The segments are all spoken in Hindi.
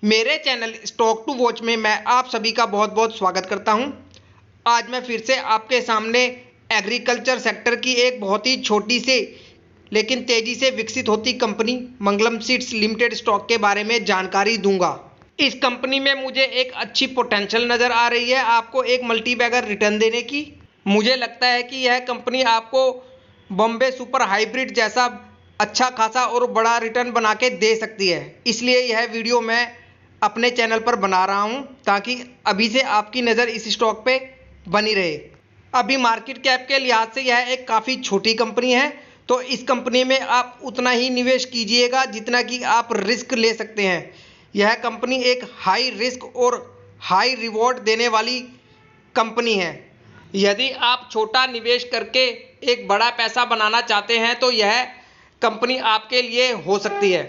मेरे चैनल स्टॉक टू वॉच में मैं आप सभी का बहुत बहुत स्वागत करता हूं। आज मैं फिर से आपके सामने एग्रीकल्चर सेक्टर की एक बहुत ही छोटी से लेकिन तेजी से विकसित होती कंपनी मंगलम सीड्स लिमिटेड स्टॉक के बारे में जानकारी दूंगा। इस कंपनी में मुझे एक अच्छी पोटेंशियल नज़र आ रही है आपको एक मल्टीबैगर रिटर्न देने की। मुझे लगता है कि यह कंपनी आपको बॉम्बे सुपर हाइब्रिड जैसा अच्छा खासा और बड़ा रिटर्न बना के दे सकती है। इसलिए यह वीडियो मैं अपने चैनल पर बना रहा हूं ताकि अभी से आपकी नज़र इस स्टॉक पे बनी रहे। अभी मार्केट कैप के लिहाज से यह एक काफ़ी छोटी कंपनी है, तो इस कंपनी में आप उतना ही निवेश कीजिएगा जितना कि आप रिस्क ले सकते हैं। यह कंपनी एक हाई रिस्क और हाई रिवॉर्ड देने वाली कंपनी है। यदि आप छोटा निवेश करके एक बड़ा पैसा बनाना चाहते हैं तो यह कंपनी आपके लिए हो सकती है।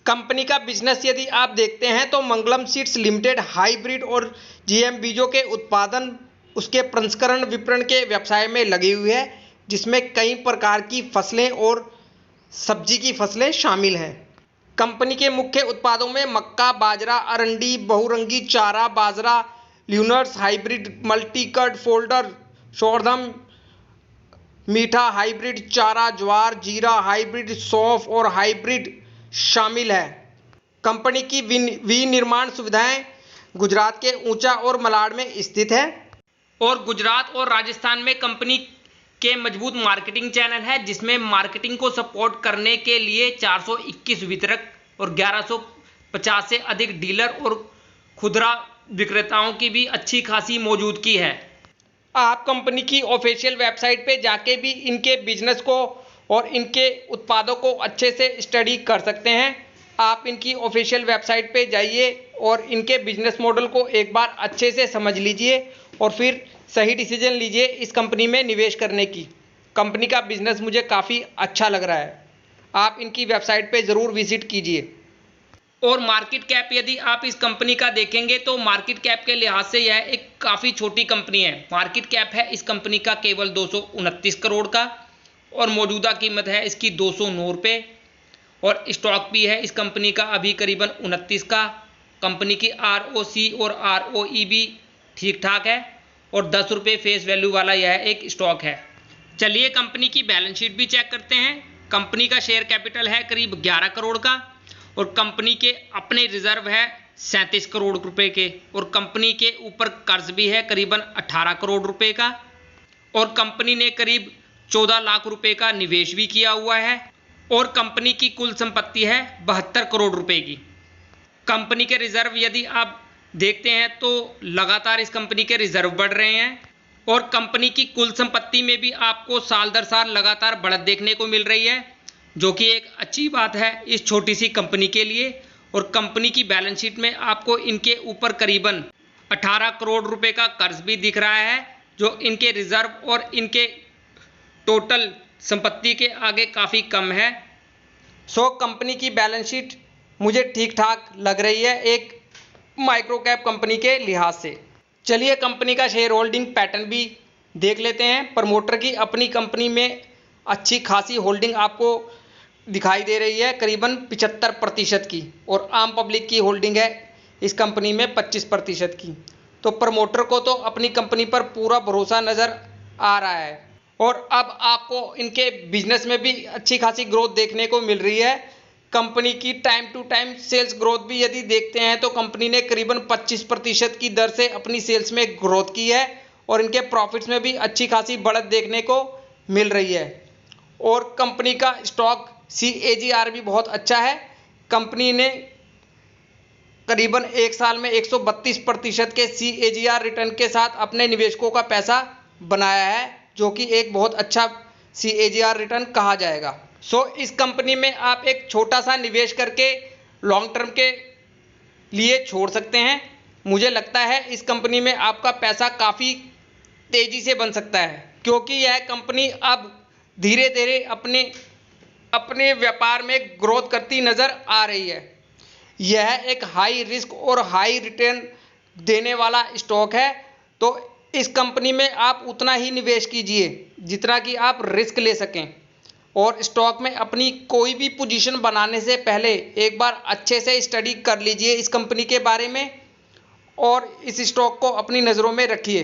कंपनी का बिजनेस यदि आप देखते हैं तो मंगलम सीड्स लिमिटेड हाइब्रिड और जीएम बीजों के उत्पादन, उसके प्रसंस्करण, विपणन के व्यवसाय में लगी हुई है, जिसमें कई प्रकार की फसलें और सब्जी की फसलें शामिल हैं। कंपनी के मुख्य उत्पादों में मक्का, बाजरा, अरंडी, बहुरंगी चारा, बाजरा, ल्यूनर्स हाइब्रिड, मल्टीकट फोल्डर, शोरधम मीठा हाइब्रिड चारा, ज्वार, जीरा हाइब्रिड, सौंफ और हाइब्रिड शामिल है। कंपनी की विनिर्माण सुविधाएं गुजरात के ऊंचा और मलाड में स्थित है और गुजरात और राजस्थान में कंपनी के मजबूत मार्केटिंग चैनल है, जिसमें मार्केटिंग को सपोर्ट करने के लिए 421 वितरक और 1150 से अधिक डीलर और खुदरा विक्रेताओं की भी अच्छी खासी मौजूदगी है। आप कंपनी की ऑफिशियल वेबसाइट पे जाके भी इनके बिजनेस को और इनके उत्पादों को अच्छे से स्टडी कर सकते हैं। आप इनकी ऑफिशियल वेबसाइट पे जाइए और इनके बिजनेस मॉडल को एक बार अच्छे से समझ लीजिए और फिर सही डिसीजन लीजिए इस कंपनी में निवेश करने की। कंपनी का बिजनेस मुझे काफ़ी अच्छा लग रहा है। आप इनकी वेबसाइट पे ज़रूर विजिट कीजिए। और मार्केट कैप यदि आप इस कंपनी का देखेंगे तो मार्केट कैप के लिहाज से यह एक काफ़ी छोटी कंपनी है। मार्केट कैप है इस कंपनी का केवल 229 करोड़ का और मौजूदा कीमत है इसकी 209 रुपये और स्टॉक भी है इस कंपनी का अभी करीबन 29 का। कंपनी की ROC और ROE भी ठीक ठाक है और 10 रुपये फेस वैल्यू वाला यह एक स्टॉक है। चलिए कंपनी की बैलेंस शीट भी चेक करते हैं। कंपनी का शेयर कैपिटल है करीब 11 करोड़ का और कंपनी के अपने रिजर्व है 37 करोड़ रुपए के और कंपनी के ऊपर कर्ज भी है करीबन 18 करोड़ रुपए का और कंपनी ने करीब 14 लाख रुपए का निवेश भी किया हुआ है और कंपनी की कुल संपत्ति है 72 करोड़ रुपए की। कंपनी के रिजर्व यदि आप देखते हैं तो लगातार इस कंपनी के रिजर्व बढ़ रहे हैं और कंपनी की कुल संपत्ति में भी आपको साल दर साल लगातार बढ़त देखने को मिल रही है, जो कि एक अच्छी बात है इस छोटी सी कंपनी के लिए। और कंपनी की बैलेंस शीट में आपको इनके ऊपर करीबन 18 करोड़ रुपए का कर्ज भी दिख रहा है, जो इनके रिजर्व और इनके टोटल संपत्ति के आगे काफ़ी कम है। सो कंपनी की बैलेंस शीट मुझे ठीक ठाक लग रही है एक माइक्रो कैप कंपनी के लिहाज से। चलिए कंपनी का शेयर होल्डिंग पैटर्न भी देख लेते हैं। प्रमोटर की अपनी कंपनी में अच्छी खासी होल्डिंग आपको दिखाई दे रही है करीबन 75% की और आम पब्लिक की होल्डिंग है इस कंपनी में 25% की। तो प्रमोटर को तो अपनी कंपनी पर पूरा भरोसा नज़र आ रहा है और अब आपको इनके बिजनेस में भी अच्छी खासी ग्रोथ देखने को मिल रही है। कंपनी की time to time sales growth भी यदि देखते हैं तो कंपनी ने करीबन 25% की दर से अपनी सेल्स में ग्रोथ की है और इनके प्रॉफिट्स में भी अच्छी खासी बढ़त देखने को मिल रही है और कंपनी का स्टॉक CAGR भी बहुत अच्छा है। कंपनी ने करीबन एक साल में 132% के CAGR रिटर्न के साथ अपने निवेशकों का पैसा बनाया है, जो कि एक बहुत अच्छा CAGR रिटर्न कहा जाएगा। सो इस कंपनी में आप एक छोटा सा निवेश करके लॉन्ग टर्म के लिए छोड़ सकते हैं। मुझे लगता है इस कंपनी में आपका पैसा काफ़ी तेज़ी से बन सकता है, क्योंकि यह कंपनी अब धीरे धीरे अपने व्यापार में ग्रोथ करती नज़र आ रही है। यह एक हाई रिस्क और हाई रिटर्न देने वाला स्टॉक है, तो इस कंपनी में आप उतना ही निवेश कीजिए जितना कि आप रिस्क ले सकें। और स्टॉक में अपनी कोई भी पोजीशन बनाने से पहले एक बार अच्छे से स्टडी कर लीजिए इस कंपनी के बारे में और इस स्टॉक को अपनी नज़रों में रखिए।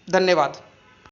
धन्यवाद।